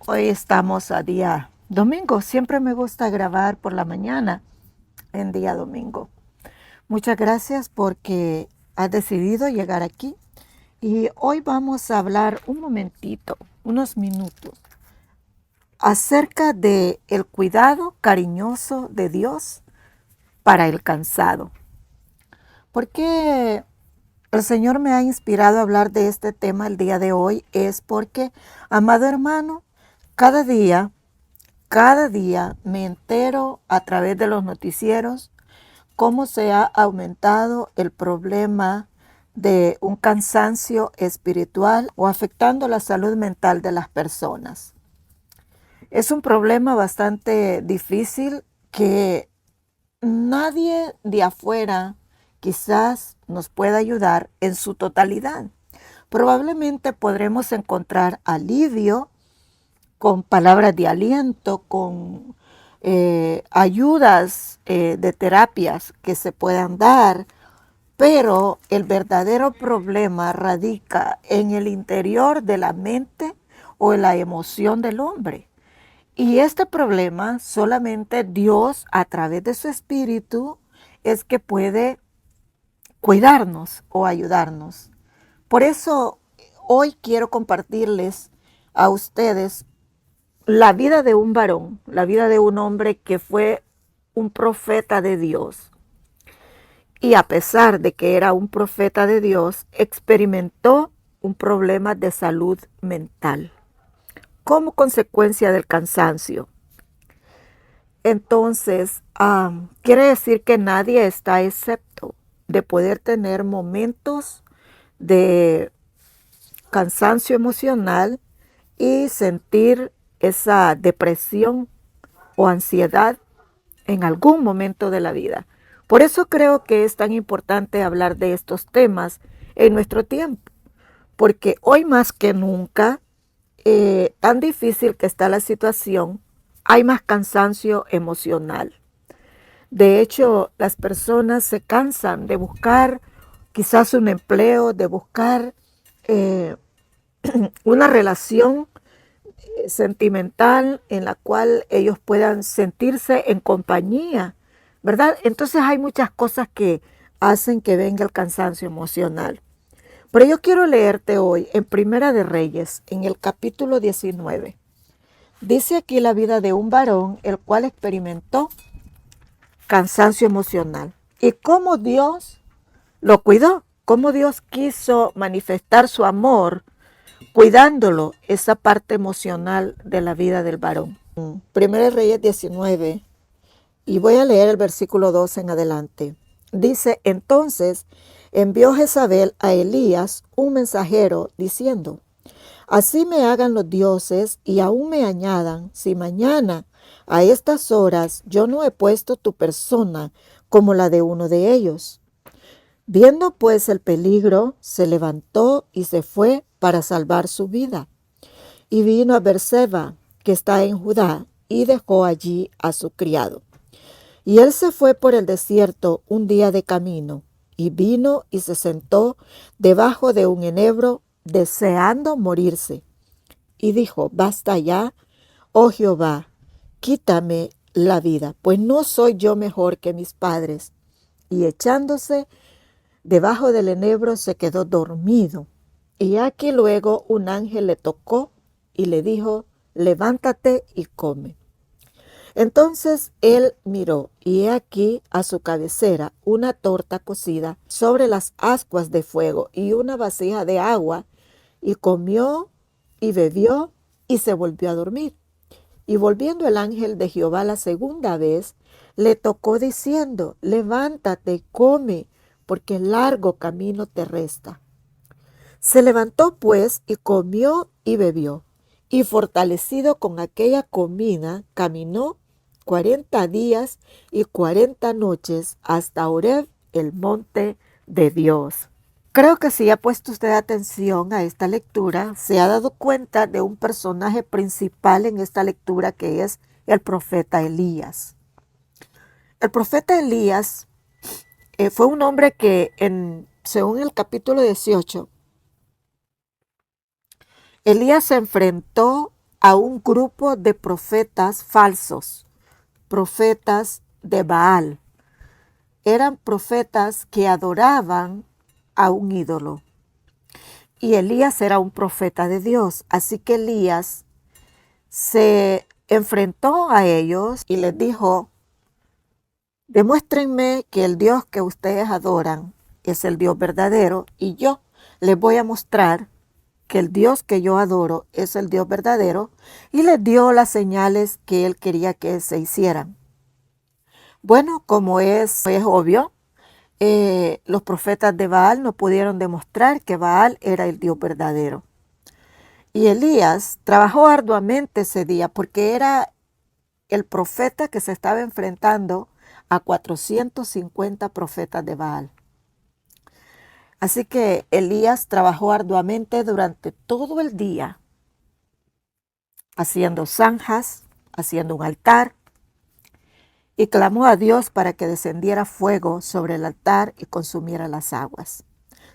Hoy estamos a día domingo. Siempre me gusta grabar por la mañana en día domingo. Muchas gracias porque has decidido llegar aquí. Y hoy vamos a hablar un momentito, unos minutos, acerca de el cuidado cariñoso de Dios para el cansado. ¿Por qué el Señor me ha inspirado a hablar de este tema el día de hoy? Es porque, amado hermano, cada día Cada día me entero a través de los noticieros cómo se ha aumentado el problema de un cansancio espiritual o afectando la salud mental de las personas. Es un problema bastante difícil que nadie de afuera quizás nos pueda ayudar en su totalidad. Probablemente podremos encontrar alivio con palabras de aliento, con ayudas de terapias que se puedan dar, pero el verdadero problema radica en el interior de la mente o en la emoción del hombre. Y este problema solamente Dios, a través de su espíritu, es que puede cuidarnos o ayudarnos. Por eso hoy quiero compartirles a ustedes la vida de un varón, la vida de un hombre que fue un profeta de Dios. Y a pesar de que era un profeta de Dios, experimentó un problema de salud mental como consecuencia del cansancio. Entonces, quiere decir que nadie está excepto de poder tener momentos de cansancio emocional y sentir esa depresión o ansiedad en algún momento de la vida. Por eso creo que es tan importante hablar de estos temas en nuestro tiempo, porque hoy más que nunca, tan difícil que está la situación, hay más cansancio emocional. De hecho, las personas se cansan de buscar quizás un empleo, de buscar eh, una relación sentimental en la cual ellos puedan sentirse en compañía, ¿verdad? Entonces hay muchas cosas que hacen que venga el cansancio emocional. Pero yo quiero leerte hoy en Primera de Reyes, en el capítulo 19. Dice aquí la vida de un varón el cual experimentó cansancio emocional y cómo Dios lo cuidó, cómo Dios quiso manifestar su amor cuidándolo, esa parte emocional de la vida del varón. Primera de Reyes 19, y voy a leer el versículo 2 en adelante. Dice, entonces envió Jezabel a Elías un mensajero diciendo, así me hagan los dioses y aún me añadan, si mañana a estas horas yo no he puesto tu persona como la de uno de ellos. Viendo pues el peligro, se levantó y se fue para salvar su vida. Y vino a Berseba, que está en Judá, y dejó allí a su criado. Y él se fue por el desierto un día de camino, y vino y se sentó debajo de un enebro, deseando morirse. Y dijo, basta ya, oh Jehová, quítame la vida, pues no soy yo mejor que mis padres. Y echándose debajo del enebro se quedó dormido. Y aquí luego un ángel le tocó y le dijo, levántate y come. Entonces él miró, y he aquí a su cabecera una torta cocida sobre las ascuas de fuego y una vasija de agua, y comió y bebió y se volvió a dormir. Y volviendo el ángel de Jehová la segunda vez, le tocó diciendo, levántate y come, porque largo camino te resta. Se levantó pues y comió y bebió, y fortalecido con aquella comida, caminó 40 días y 40 noches hasta Horeb, el monte de Dios. Creo que si ha puesto usted atención a esta lectura, se ha dado cuenta de un personaje principal en esta lectura que es el profeta Elías. El profeta Elías fue un hombre que, según el capítulo 18, Elías se enfrentó a un grupo de profetas falsos, profetas de Baal. Eran profetas que adoraban a un ídolo. Y Elías era un profeta de Dios. Así que Elías se enfrentó a ellos y les dijo: demuéstrenme que el Dios que ustedes adoran es el Dios verdadero, y yo les voy a mostrar que el Dios que yo adoro es el Dios verdadero, y les dio las señales que él quería que se hicieran. Bueno, como es obvio, los profetas de Baal no pudieron demostrar que Baal era el Dios verdadero. Y Elías trabajó arduamente ese día porque era el profeta que se estaba enfrentando a 450 profetas de Baal. Así que Elías trabajó arduamente durante todo el día, haciendo zanjas, haciendo un altar, y clamó a Dios para que descendiera fuego sobre el altar y consumiera las aguas.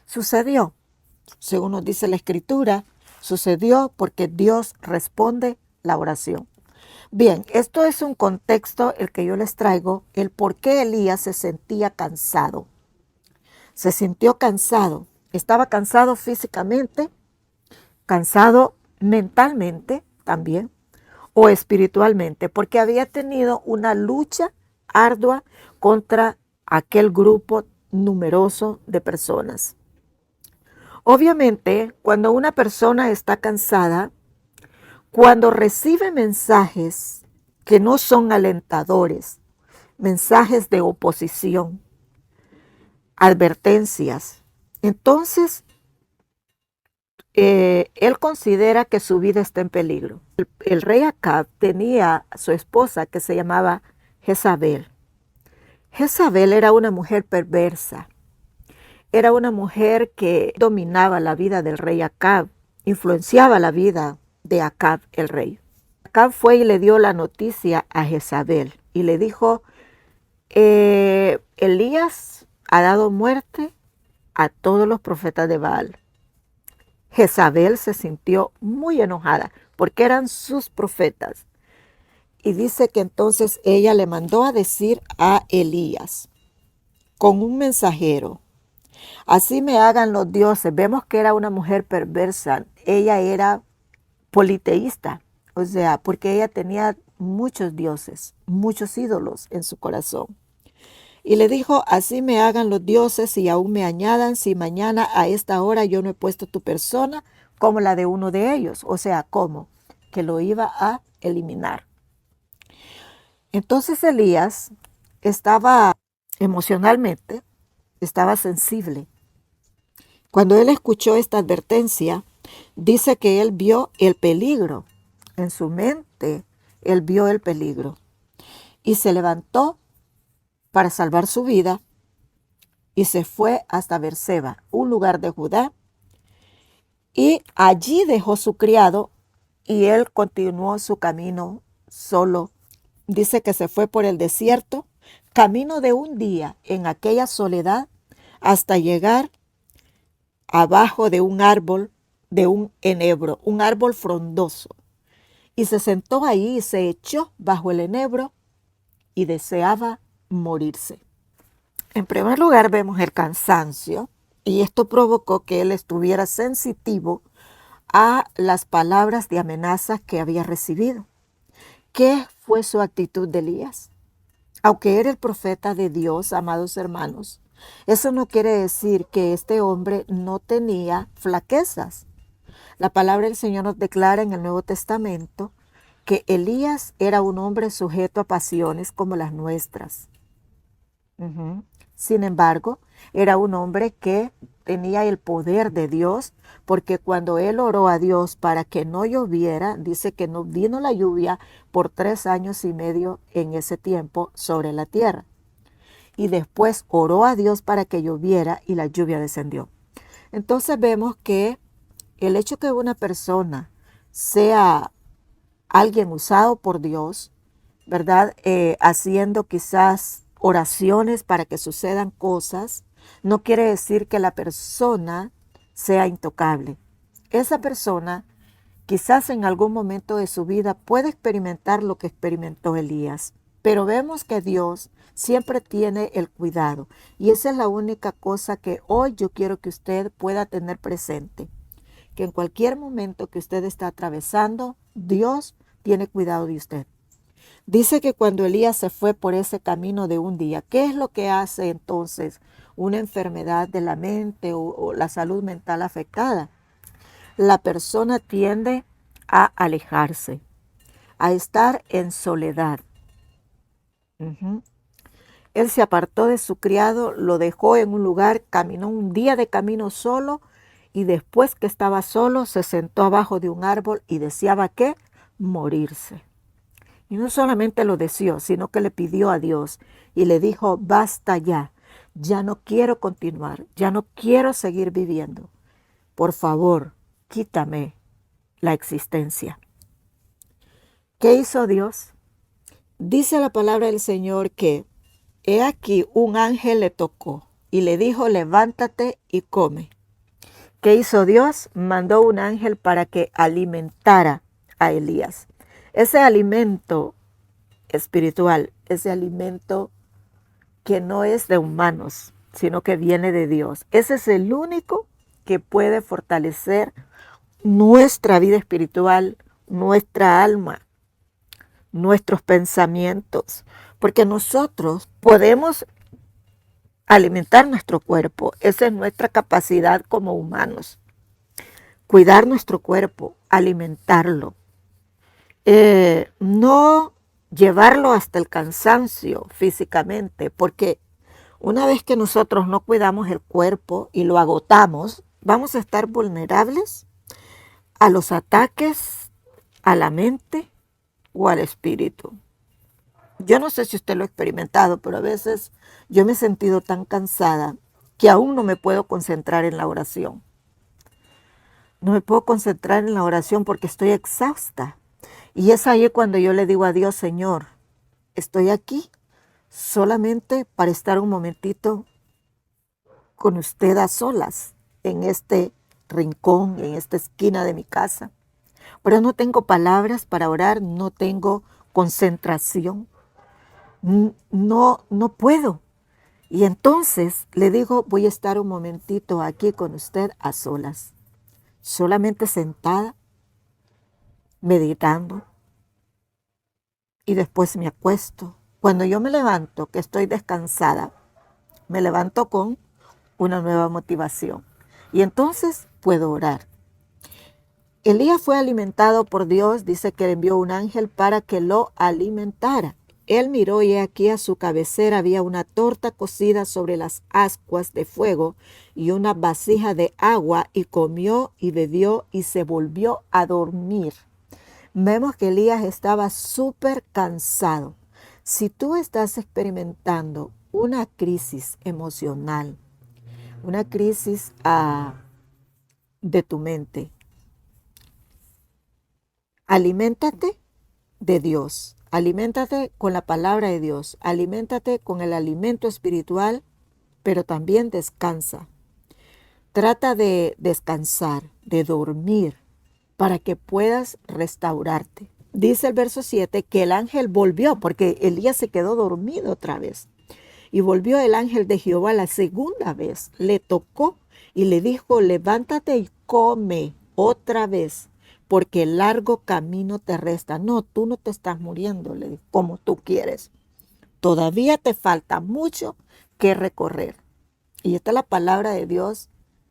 Sucedió, según nos dice la Escritura, sucedió porque Dios responde la oración. Bien, esto es un contexto el que yo les traigo, el por qué Elías se sentía cansado. Se sintió cansado, estaba cansado físicamente, cansado mentalmente también, o espiritualmente, porque había tenido una lucha ardua contra aquel grupo numeroso de personas. Obviamente, cuando una persona está cansada, cuando recibe mensajes que no son alentadores, mensajes de oposición, advertencias, entonces él considera que su vida está en peligro. El rey Acab tenía a su esposa que se llamaba Jezabel. Jezabel era una mujer perversa. Era una mujer que dominaba la vida del rey Acab, influenciaba la vida de Acab, el rey. Acab fue y le dio la noticia a Jezabel y le dijo: Elías ha dado muerte a todos los profetas de Baal. Jezabel se sintió muy enojada porque eran sus profetas. Y dice que entonces ella le mandó a decir a Elías con un mensajero: así me hagan los dioses. Vemos que era una mujer perversa. Ella era politeísta, o sea, porque ella tenía muchos dioses, muchos ídolos en su corazón. Y le dijo: así me hagan los dioses y aún me añadan si mañana a esta hora yo no he puesto tu persona como la de uno de ellos. O sea, ¿cómo? Que lo iba a eliminar. Entonces Elías estaba emocionalmente, estaba sensible. Cuando él escuchó esta advertencia, dice que él vio el peligro. En su mente, él vio el peligro. Y se levantó para salvar su vida y se fue hasta Berseba, un lugar de Judá. Y allí dejó su criado y él continuó su camino solo. Dice que se fue por el desierto, camino de un día en aquella soledad, hasta llegar abajo de un árbol, de un enebro, un árbol frondoso. Y se sentó ahí y se echó bajo el enebro y deseaba morirse. En primer lugar vemos el cansancio, y esto provocó que él estuviera sensitivo a las palabras de amenazas que había recibido. ¿Qué fue su actitud de Elías? Aunque era el profeta de Dios, amados hermanos, eso no quiere decir que este hombre no tenía flaquezas. La palabra del Señor nos declara en el Nuevo Testamento que Elías era un hombre sujeto a pasiones como las nuestras. Sin embargo, era un hombre que tenía el poder de Dios, porque cuando él oró a Dios para que no lloviera, dice que no vino la lluvia por 3 años y medio en ese tiempo sobre la tierra. Y después oró a Dios para que lloviera y la lluvia descendió. Entonces vemos que el hecho que una persona sea alguien usado por Dios, ¿verdad? Haciendo quizás oraciones para que sucedan cosas, no quiere decir que la persona sea intocable. Esa persona Quizás en algún momento de su vida pueda experimentar lo que experimentó Elías, pero vemos que Dios siempre tiene el cuidado y esa es la única cosa que hoy yo quiero que usted pueda tener presente, que en cualquier momento que usted está atravesando, Dios tiene cuidado de usted. Dice que cuando Elías se fue por ese camino de un día, ¿qué es lo que hace entonces una enfermedad de la mente o la salud mental afectada? La persona tiende a alejarse, a estar en soledad. Ujú. Él se apartó de su criado, lo dejó en un lugar, caminó un día de camino solo y después que estaba solo se sentó abajo de un árbol y deseaba ¿qué? Morirse. Y no solamente lo deseó, sino que le pidió a Dios y le dijo, basta ya, ya no quiero continuar, ya no quiero seguir viviendo. Por favor, quítame la existencia. ¿Qué hizo Dios? Dice la palabra del Señor que, he aquí un ángel le tocó y le dijo, levántate y come. ¿Qué hizo Dios? Mandó un ángel para que alimentara a Elías. Ese alimento espiritual, ese alimento que no es de humanos, sino que viene de Dios. Ese es el único que puede fortalecer nuestra vida espiritual, nuestra alma, nuestros pensamientos, porque nosotros podemos alimentar nuestro cuerpo. Esa es nuestra capacidad como humanos. Cuidar nuestro cuerpo, alimentarlo. No llevarlo hasta el cansancio físicamente, porque una vez que nosotros no cuidamos el cuerpo y lo agotamos, vamos a estar vulnerables a los ataques a la mente o al espíritu. Yo no sé si usted lo ha experimentado, pero a veces yo me he sentido tan cansada que aún no me puedo concentrar en la oración. No me puedo concentrar en la oración porque estoy exhausta. Y es ahí cuando yo le digo a Dios, Señor, estoy aquí solamente para estar un momentito con usted a solas en este rincón, en esta esquina de mi casa. Pero no tengo palabras para orar, no tengo concentración. No puedo. Y entonces le digo, voy a estar un momentito aquí con usted a solas, solamente sentada, meditando, y después me acuesto. Cuando yo me levanto, que estoy descansada, me levanto con una nueva motivación. Y entonces puedo orar. Elías fue alimentado por Dios, dice que le envió un ángel para que lo alimentara. Él miró y aquí a su cabecera había una torta cocida sobre las ascuas de fuego y una vasija de agua y comió y bebió y se volvió a dormir. Vemos que Elías estaba súper cansado. Si tú estás experimentando una crisis emocional, una crisis de tu mente, aliméntate de Dios, aliméntate con la palabra de Dios, aliméntate con el alimento espiritual, pero también descansa. Trata de descansar, de dormir, para que puedas restaurarte. Dice el verso 7 que el ángel volvió, porque Elías se quedó dormido otra vez. Y volvió el ángel de Jehová la segunda vez, le tocó y le dijo, levántate y come otra vez, porque el largo camino te resta. No, tú no te estás muriendo, le dijo, como tú quieres. Todavía te falta mucho que recorrer. Y esta es la palabra de Dios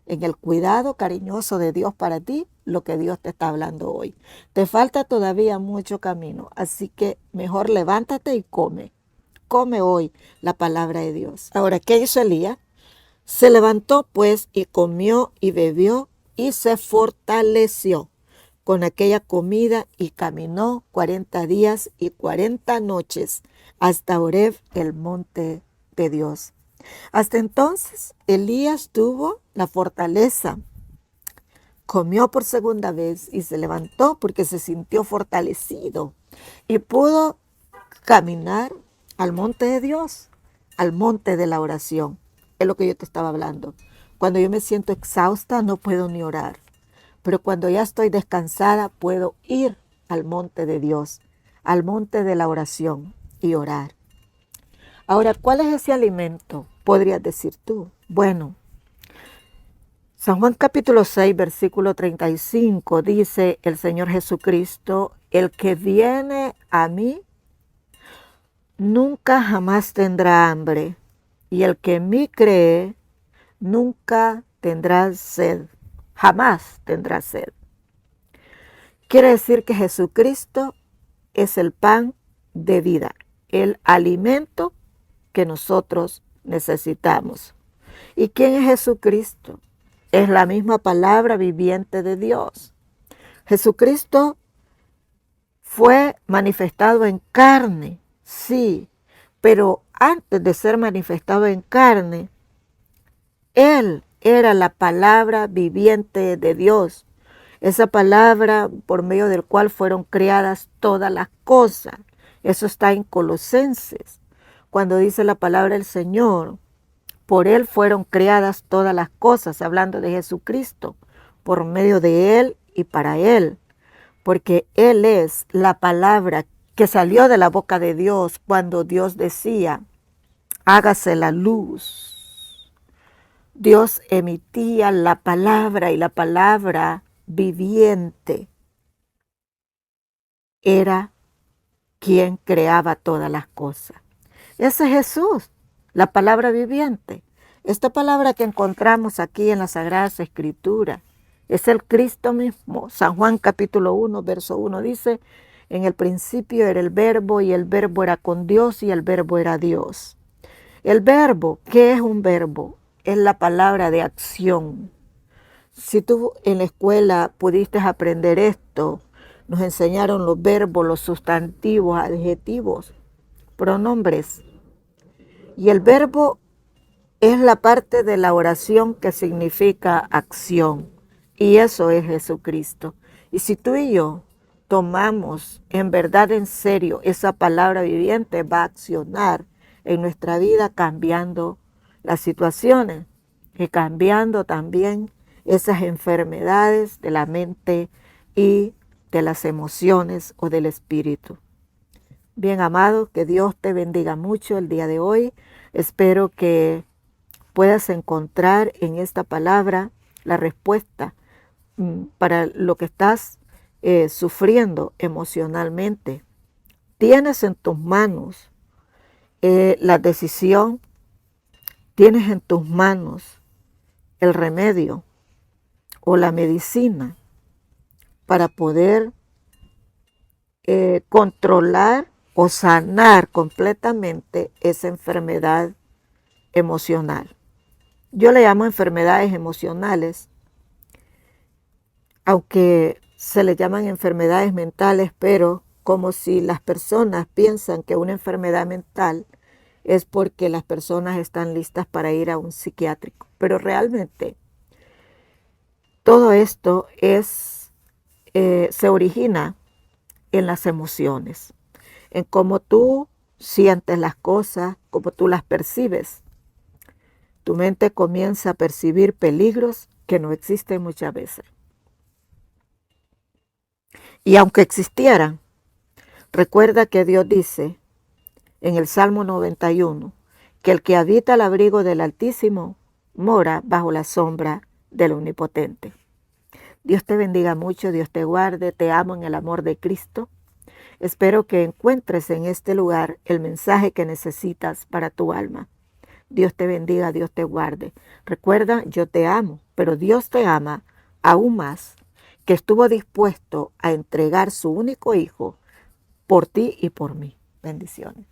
en el cuidado cariñoso de Dios para ti, lo que Dios te está hablando hoy. Te falta todavía mucho camino, así que mejor levántate y come. Come hoy la palabra de Dios. Ahora, ¿qué hizo Elías? Se levantó pues y comió y bebió y se fortaleció con aquella comida y caminó 40 días y 40 noches hasta Horeb, el monte de Dios. Hasta entonces, Elías tuvo la fortaleza. Comió por segunda vez y se levantó porque se sintió fortalecido y pudo caminar al monte de Dios, al monte de la oración. Es lo que yo te estaba hablando. Cuando yo me siento exhausta, no puedo ni orar. pero cuando ya estoy descansada puedo ir al monte de Dios, al monte de la oración y orar. Ahora, ¿cuál es ese alimento? Podrías decir tú. Bueno, San Juan capítulo 6, versículo 35 dice el Señor Jesucristo: el que viene a mí nunca jamás tendrá hambre, y el que en mí cree nunca tendrá sed, jamás tendrá sed. Quiere decir que Jesucristo es el pan de vida, el alimento que nosotros necesitamos. ¿Y quién es Jesucristo? Es la misma palabra viviente de Dios. Jesucristo fue manifestado en carne, sí, pero antes de ser manifestado en carne, Él era la palabra viviente de Dios, esa palabra por medio del cual fueron creadas todas las cosas. Eso está en Colosenses, cuando dice la palabra del Señor: por Él fueron creadas todas las cosas, hablando de Jesucristo, por medio de Él y para Él, porque Él es la palabra que salió de la boca de Dios cuando Dios decía: hágase la luz. Dios emitía la palabra, y la palabra viviente era quien creaba todas las cosas. Ese es Jesús, la palabra viviente. Esta palabra que encontramos aquí en las Sagradas Escrituras es el Cristo mismo. San Juan capítulo 1, verso 1 dice: en el principio era el Verbo, y el Verbo era con Dios, y el Verbo era Dios. El verbo, ¿qué es un verbo? Es la palabra de acción. Si tú en la escuela pudiste aprender esto, nos enseñaron los verbos, los sustantivos, adjetivos, pronombres. Y el verbo es la parte de la oración que significa acción. Y eso es Jesucristo. Y si tú y yo tomamos en verdad en serio esa palabra viviente, va a accionar en nuestra vida cambiando las situaciones y cambiando también esas enfermedades de la mente y de las emociones o del espíritu. Bien, amado, que Dios te bendiga mucho el día de hoy. Espero que puedas encontrar en esta palabra la respuesta para lo que estás sufriendo emocionalmente. Tienes en tus manos la decisión, tienes en tus manos el remedio o la medicina para poder controlar o sanar completamente esa enfermedad emocional. Yo le llamo enfermedades emocionales, aunque se le llaman enfermedades mentales, pero como si las personas piensan que una enfermedad mental es porque las personas están listas para ir a un psiquiátrico. Pero realmente todo esto se origina en las emociones, en cómo tú sientes las cosas, cómo tú las percibes. Tu mente comienza a percibir peligros que no existen muchas veces. Y aunque existieran, recuerda que Dios dice en el Salmo 91 que el que habita al abrigo del Altísimo mora bajo la sombra del Omnipotente. Dios te bendiga mucho, Dios te guarde, te amo en el amor de Cristo. Espero que encuentres en este lugar el mensaje que necesitas para tu alma. Dios te bendiga, Dios te guarde. Recuerda, yo te amo, pero Dios te ama aún más, que estuvo dispuesto a entregar su único hijo por ti y por mí. Bendiciones.